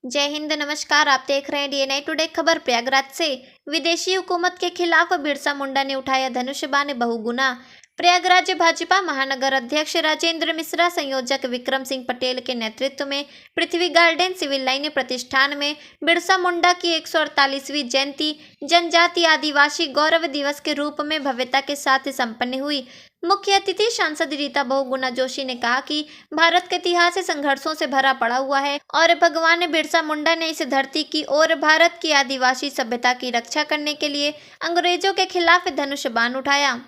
जय हिंद, नमस्कार। आप देख रहे हैं डीएनआई टुडे। खबर प्रयागराज से। विदेशी हुकूमत के खिलाफ बिरसा मुंडा ने उठाया धनुष बाण बहुगुना। प्रयागराज भाजपा महानगर अध्यक्ष राजेंद्र मिश्रा, संयोजक विक्रम सिंह पटेल के नेतृत्व में पृथ्वी गार्डन सिविल लाइन प्रतिष्ठान में बिरसा मुंडा की 148वीं जयंती जनजाति आदिवासी गौरव दिवस के रूप में भव्यता के साथ संपन्न हुई। मुख्य अतिथि सांसद रीता बहुगुना जोशी ने कहा कि भारत का इतिहास संघर्षों से भरा पड़ा हुआ है और भगवान बिरसा मुंडा ने इस धरती की और भारत की आदिवासी सभ्यता की रक्षा करने के लिए अंग्रेजों के खिलाफ धनुष बाण उठाया।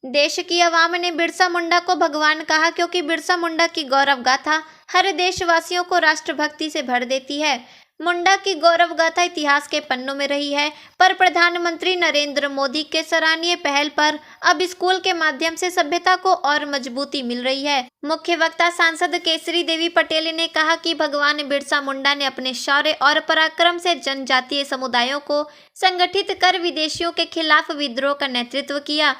देश की आवाम ने बिरसा मुंडा को भगवान कहा क्योंकि बिरसा मुंडा की गौरव गाथा हर देशवासियों को राष्ट्रभक्ति से भर देती है। मुंडा की गौरव गाथा इतिहास के पन्नों में रही है, पर प्रधानमंत्री नरेंद्र मोदी के सराहनीय पहल पर अब स्कूल के माध्यम से सभ्यता को और मजबूती मिल रही है। मुख्य वक्ता सांसद केसरी देवी पटेल ने कहा कि भगवान बिरसा मुंडा ने अपने शौर्य और पराक्रम से जनजातीय समुदायों को संगठित कर विदेशियों के खिलाफ विद्रोह का नेतृत्व किया।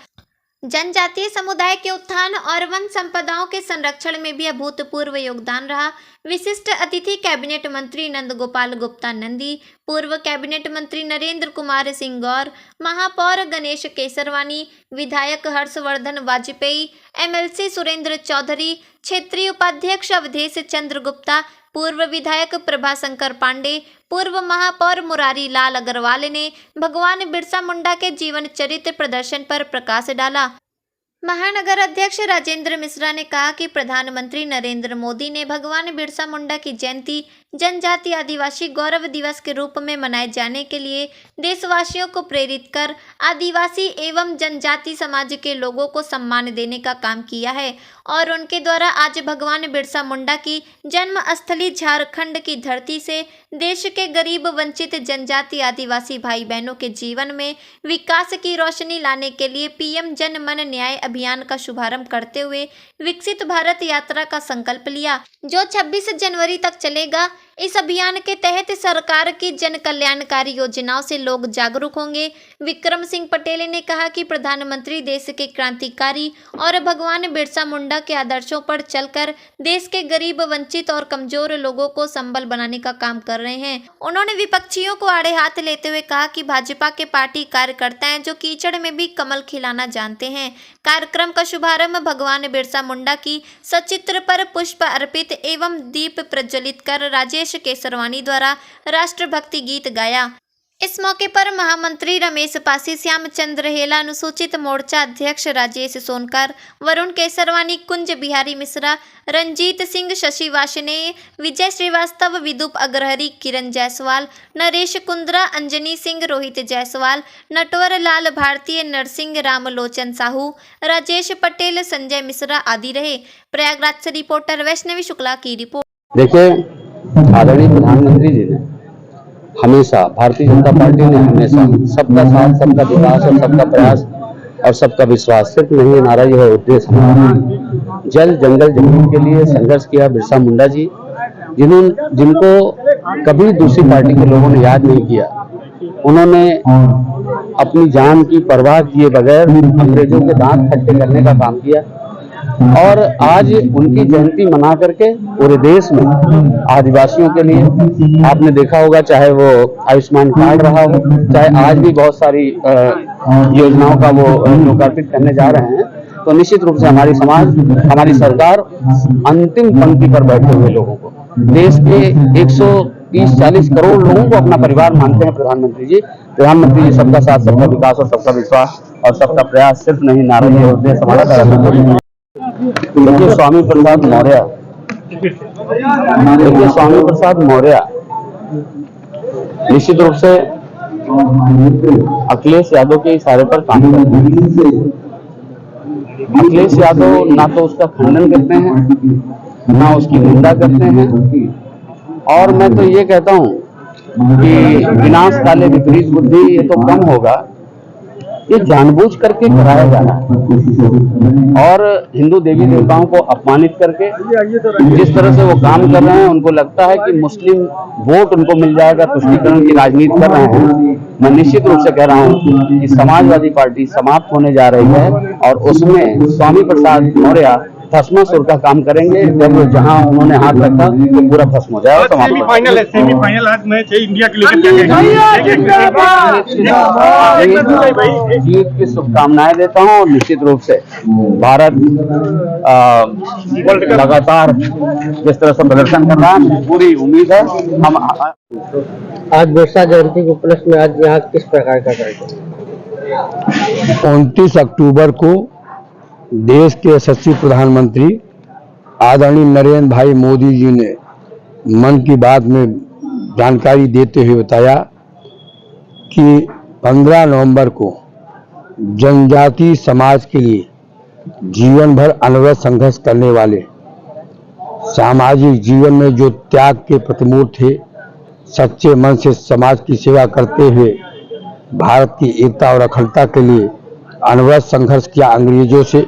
जनजातीय समुदाय के उत्थान और वन संपदाओं के संरक्षण में भी अभूतपूर्व योगदान रहा। विशिष्ट अतिथि कैबिनेट मंत्री नंद गोपाल गुप्ता नंदी, पूर्व कैबिनेट मंत्री नरेंद्र कुमार सिंह गौर, महापौर गणेश केसरवानी, विधायक हर्षवर्धन वाजपेयी, एमएलसी सुरेंद्र चौधरी, क्षेत्रीय उपाध्यक्ष अवधेश चंद्र गुप्ता, पूर्व विधायक प्रभाशंकर पांडे, पूर्व महापौर मुरारी लाल अग्रवाल ने भगवान बिरसा मुंडा के जीवन चरित्र प्रदर्शन पर प्रकाश डाला। महानगर अध्यक्ष राजेंद्र मिश्रा ने कहा कि प्रधानमंत्री नरेंद्र मोदी ने भगवान बिरसा मुंडा की जयंती जनजाति आदिवासी गौरव दिवस के रूप में मनाए जाने के लिए देशवासियों को प्रेरित कर आदिवासी एवं जनजाति समाज के लोगों को सम्मान देने का काम किया है और उनके द्वारा आज भगवान बिरसा मुंडा की जन्मस्थली झारखंड की धरती से देश के गरीब वंचित जनजाति आदिवासी भाई बहनों के जीवन में विकास की रोशनी लाने के लिए पीएम जन मन न्याय अभियान का शुभारंभ करते हुए विकसित भारत यात्रा का संकल्प लिया, जो 26 जनवरी तक चलेगा। इस अभियान के तहत सरकार की जन कल्याणकारी योजनाओं से लोग जागरूक होंगे। विक्रम सिंह पटेल ने कहा कि प्रधानमंत्री देश के क्रांतिकारी और भगवान बिरसा मुंडा के आदर्शों पर चलकर देश के गरीब वंचित और कमजोर लोगों को संबल बनाने का काम कर रहे हैं। उन्होंने विपक्षियों को आड़े हाथ लेते हुए कहा कि भाजपा के पार्टी कार्यकर्ता हैं जो कीचड़ में भी कमल खिलाना जानते हैं। कार्यक्रम का शुभारंभ भगवान बिरसा मुंडा की सचित्र पर पुष्प अर्पित एवं दीप प्रज्वलित कर राजेश केसरवानी द्वारा राष्ट्रभक्ति गीत गाया। इस मौके पर महामंत्री रमेश पासी, श्यामचंद्र हेला, अनुसूचित मोर्चा अध्यक्ष राजेश सोनकर, वरुण केसरवानी, कुंज बिहारी मिश्रा, रंजीत सिंह, शशि वाशने, विजय श्रीवास्तव, विदुप अग्रहरी, किरण जायसवाल, नरेश कुंद्रा, अंजनी सिंह, रोहित जायसवाल, नटवर लाल भारतीय, नरसिंह, रामलोचन साहू, राजेश पटेल, संजय मिश्रा आदि रहे। प्रयागराज से रिपोर्टर वैष्णवी शुक्ला की रिपोर्ट। देखिए, आदरणीय प्रधानमंत्री जी ने हमेशा, भारतीय जनता पार्टी ने हमेशा सबका साथ, सबका विकास और सबका प्रयास और सबका विश्वास, सिर्फ नहीं नारा यह उद्देश्य हमारा, जल जंगल जमीन के लिए संघर्ष किया बिरसा मुंडा जी, जिनको कभी दूसरी पार्टी के लोगों ने याद नहीं किया। उन्होंने अपनी जान की परवाह किए बगैर अंग्रेजों के दांत खट्टे करने का काम किया और आज उनकी जयंती मना करके पूरे देश में आदिवासियों के लिए आपने देखा होगा, चाहे वो आयुष्मान कार्ड रहा हो, चाहे आज भी बहुत सारी योजनाओं का वो लोकार्पित करने जा रहे हैं, तो निश्चित रूप से हमारी समाज, हमारी सरकार अंतिम पंक्ति पर बैठे हुए लोगों को, देश के 130-140 करोड़ लोगों को अपना परिवार मानते हैं प्रधानमंत्री जी। प्रधानमंत्री जी सबका साथ, सबका विकास और सबका विश्वास और सबका प्रयास, सिर्फ नहीं नारा ये उद्देश्य हमारा कार्यक्रम। देखिए, स्वामी प्रसाद मौर्य निश्चित रूप से अखिलेश यादव के इशारे पर काम करते हैं। अखिलेश यादव ना तो उसका खंडन करते हैं, ना उसकी निंदा करते हैं, और मैं तो ये कहता हूं कि विनाश काले विपरीत बुद्धि, ये तो कम होगा, ये जानबूझ करके कराया जा रहा है और हिंदू देवी देवताओं को अपमानित करके जिस तरह से वो काम कर रहे हैं, उनको लगता है कि मुस्लिम वोट उनको मिल जाएगा, तुष्टीकरण की राजनीति कर रहे हैं। मैं निश्चित रूप से कह रहा हूं कि समाजवादी पार्टी समाप्त होने जा रही है और उसमें स्वामी प्रसाद मौर्य भस्मासुर का काम करेंगे। जब जहां उन्होंने हाथ रखा तो पूरा भस्म हो जाएगा। सेमीफाइनल है, सेमीफाइनल आज मैच है इंडिया के लिए। जीत की शुभकामनाएं देता हूं और निश्चित रूप से भारत लगातार जिस तरह से प्रदर्शन कर रहा है, पूरी उम्मीद है हम। आज बिरसा जयंती के उपलक्ष्य में आज यहाँ किस प्रकार का कार्यक्रम? 29 अक्टूबर को देश के यशस्वी प्रधानमंत्री आदरणीय नरेंद्र भाई मोदी जी ने मन की बात में जानकारी देते हुए बताया कि 15 नवंबर को जनजातीय समाज के लिए जीवन भर अनवरत संघर्ष करने वाले, सामाजिक जीवन में जो त्याग के प्रतिमूर्त थे, सच्चे मन से समाज की सेवा करते हुए भारत की एकता और अखंडता के लिए अनवरत संघर्ष किया अंग्रेजों से।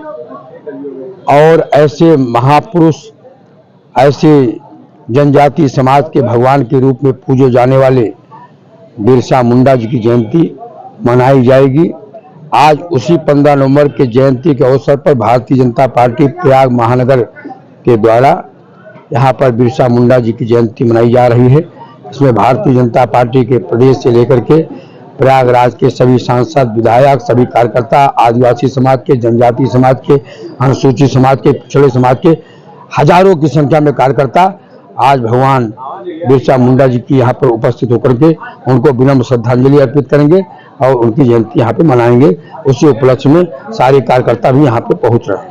और ऐसे महापुरुष, ऐसे जनजातीय समाज के भगवान के रूप में पूजे जाने वाले बिरसा मुंडा जी की जयंती मनाई जाएगी। आज उसी 15 नवंबर के जयंती के अवसर पर भारतीय जनता पार्टी प्रयाग महानगर के द्वारा यहाँ पर बिरसा मुंडा जी की जयंती मनाई जा रही है। इसमें भारतीय जनता पार्टी के प्रदेश से लेकर के प्रयागराज के सभी सांसद, विधायक, सभी कार्यकर्ता, आदिवासी समाज के, जनजातीय समाज के, अनुसूचित समाज के, पिछड़े समाज के हजारों की संख्या में कार्यकर्ता आज भगवान बिरसा मुंडा जी की यहाँ पर उपस्थित होकर के उनको विनम्र श्रद्धांजलि अर्पित करेंगे और उनकी जयंती यहाँ पे मनाएंगे। उसी उपलक्ष्य में सारे कार्यकर्ता भी यहाँ पे पहुँच रहे हैं।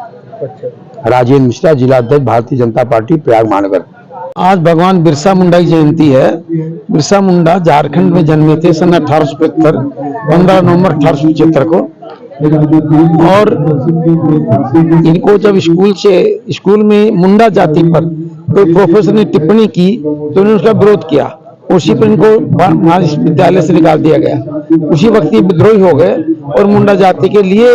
राजेंद्र मिश्रा, जिला अध्यक्ष, भारतीय जनता पार्टी, प्रयाग महानगर। आज भगवान बिरसा मुंडा की जयंती है। बिरसा मुंडा झारखंड में जन्मे थे सन 1875, 15 नवंबर 1875 को। और इनको जब स्कूल में मुंडा जाति पर कोई प्रोफेसर ने टिप्पणी की तो उन्होंने उसका विरोध किया। उसी पर इनको महाविद्यालय से निकाल दिया गया। उसी वक्त ये विद्रोही हो गए और मुंडा जाति के लिए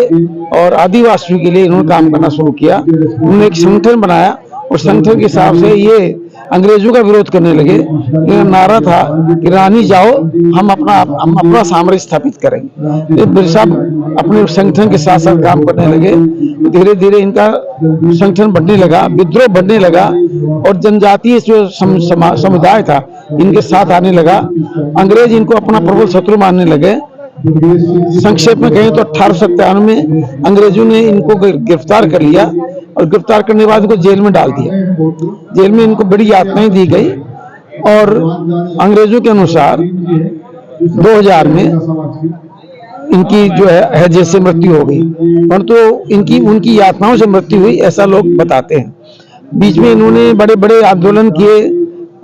और आदिवासियों के लिए इन्होंने काम करना शुरू किया। उन्होंने एक संगठन बनाया और संगठन के हिसाब से ये अंग्रेजों का विरोध करने लगे। इनका नारा था कि रानी जाओ, हम अपना साम्राज्य स्थापित करेंगे। बिरसा अपने संगठन के साथ साथ काम करने लगे। धीरे धीरे इनका संगठन बढ़ने लगा, विद्रोह बढ़ने लगा और जनजातीय जो समुदाय था इनके साथ आने लगा। अंग्रेज इनको अपना प्रबल शत्रु मानने लगे। संक्षेप में कहें तो 1897 में अंग्रेजों ने इनको गिरफ्तार कर लिया और गिरफ्तार करने के बाद इनको जेल में डाल दिया। जेल में इनको बड़ी यातनाएं दी गई और अंग्रेजों के अनुसार 2000 में इनकी जो है जैसे मृत्यु हो गई, परंतु उनकी यातनाओं से मृत्यु हुई ऐसा लोग बताते हैं। बीच में इन्होंने बड़े बड़े आंदोलन किए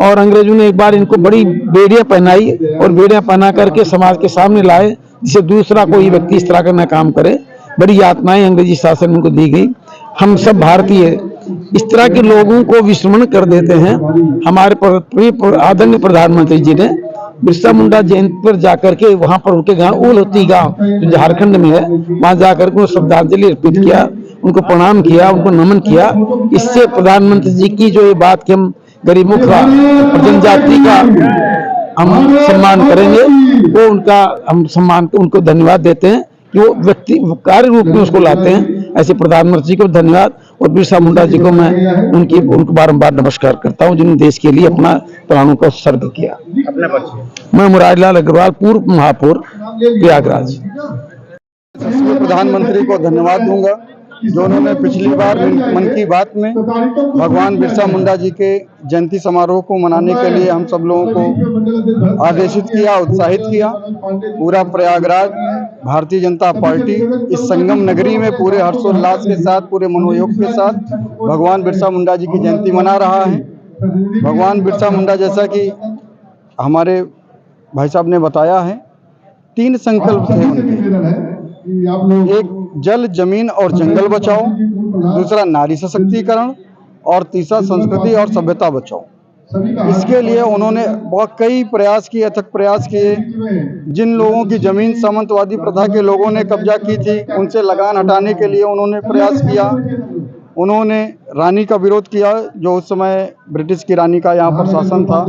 और अंग्रेजों ने एक बार इनको बड़ी बेड़ियां पहनाई और बेड़ियां पहना करके समाज के सामने लाए, जिसे दूसरा कोई व्यक्ति इस तरह का न काम करे। बड़ी यातनाएं अंग्रेजी शासन इनको दी गई। हम सब भारतीय इस तरह के लोगों को विस्मरण कर देते हैं। हमारे आदरणीय प्रधानमंत्री जी ने बिरसा मुंडा जयंती पर जाकर के वहां पर उनके गांव उलहोती गांव जो झारखंड में है, वहां जाकर के श्रद्धांजलि अर्पित किया, उनको प्रणाम किया, उनको नमन किया। इससे प्रधानमंत्री जी की जो ये बात कि हम गरीबों का और जनजाति का हम सम्मान करेंगे, वो उनका हम सम्मान उनको धन्यवाद देते हैं कि वो व्यक्ति कार्य रूप में उसको लाते हैं। ऐसे प्रधानमंत्री जी को धन्यवाद और बिरसा मुंडा जी को मैं उनको बारंबार नमस्कार करता हूं जिन्होंने देश के लिए अपना प्राणों का उत्सर्ग किया। मैं मुरारीलाल अग्रवाल, पूर्व महापौर प्रयागराज। प्रधानमंत्री को धन्यवाद दूंगा जो उन्होंने पिछली बार मन की बात में भगवान बिरसा मुंडा जी के जयंती समारोह को मनाने के लिए हम सब लोगों को आदेशित किया, उत्साहित किया। पूरा प्रयागराज भारतीय जनता पार्टी इस संगम नगरी में पूरे हर्षोल्लास के साथ, पूरे मनोयोग के साथ भगवान बिरसा मुंडा जी की जयंती मना रहा है। भगवान बिरसा मुंडा, जैसा कि हमारे भाई साहब ने बताया है, 3 संकल्प थे उनके। एक जल, जमीन और जंगल बचाओ, दूसरा नारी सशक्तिकरण और तीसरा संस्कृति और सभ्यता बचाओ। इसके लिए उन्होंने बहुत कई प्रयास किए, अथक प्रयास किए। जिन लोगों की जमीन सामंतवादी प्रथा के लोगों ने कब्जा की थी, उनसे लगान हटाने के लिए उन्होंने प्रयास किया। उन्होंने रानी का विरोध किया, जो उस समय ब्रिटिश की रानी का यहाँ पर शासन था,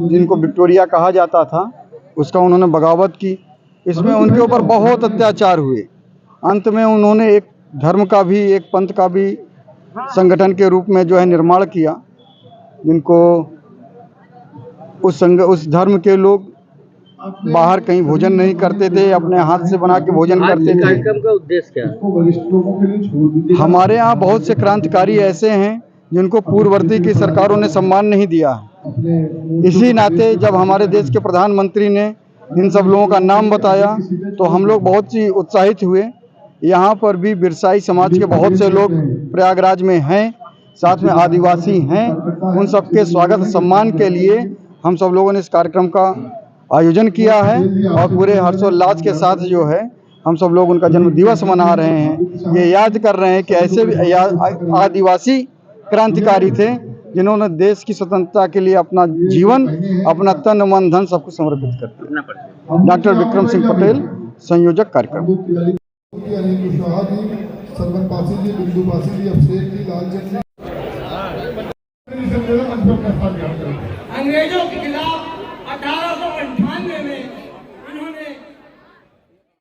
जिनको विक्टोरिया कहा जाता था, उसका उन्होंने बगावत की। इसमें उनके ऊपर बहुत अत्याचार हुए। अंत में उन्होंने एक धर्म का भी, एक पंथ का भी संगठन के रूप में जो है निर्माण किया, जिनको उस धर्म के लोग बाहर कहीं भोजन नहीं करते थे, अपने हाथ से बना के भोजन करते थे। कार्यक्रम का उद्देश्य क्या है? हमारे यहाँ बहुत से क्रांतिकारी ऐसे हैं जिनको पूर्ववर्ती की सरकारों ने सम्मान नहीं दिया है। इसी नाते जब हमारे देश के प्रधानमंत्री ने इन सब लोगों का नाम बताया तो हम लोग बहुत ही उत्साहित हुए। यहाँ पर भी बिरसाई समाज के बहुत से लोग प्रयागराज में हैं, साथ में आदिवासी हैं। उन सबके स्वागत सम्मान के लिए हम सब लोगों ने इस कार्यक्रम का आयोजन किया है और पूरे हर्षोल्लास के साथ जो है हम सब लोग उनका जन्म दिवस मना रहे हैं। ये याद कर रहे हैं कि ऐसे भी आदिवासी क्रांतिकारी थे जिन्होंने देश की स्वतंत्रता के लिए अपना जीवन, अपना तन मन धन सब कुछ समर्पित कर दिया। डॉक्टर विक्रम सिंह पटेल, संयोजक कार्यक्रम। अंग्रेजों के खिलाफ 1898 में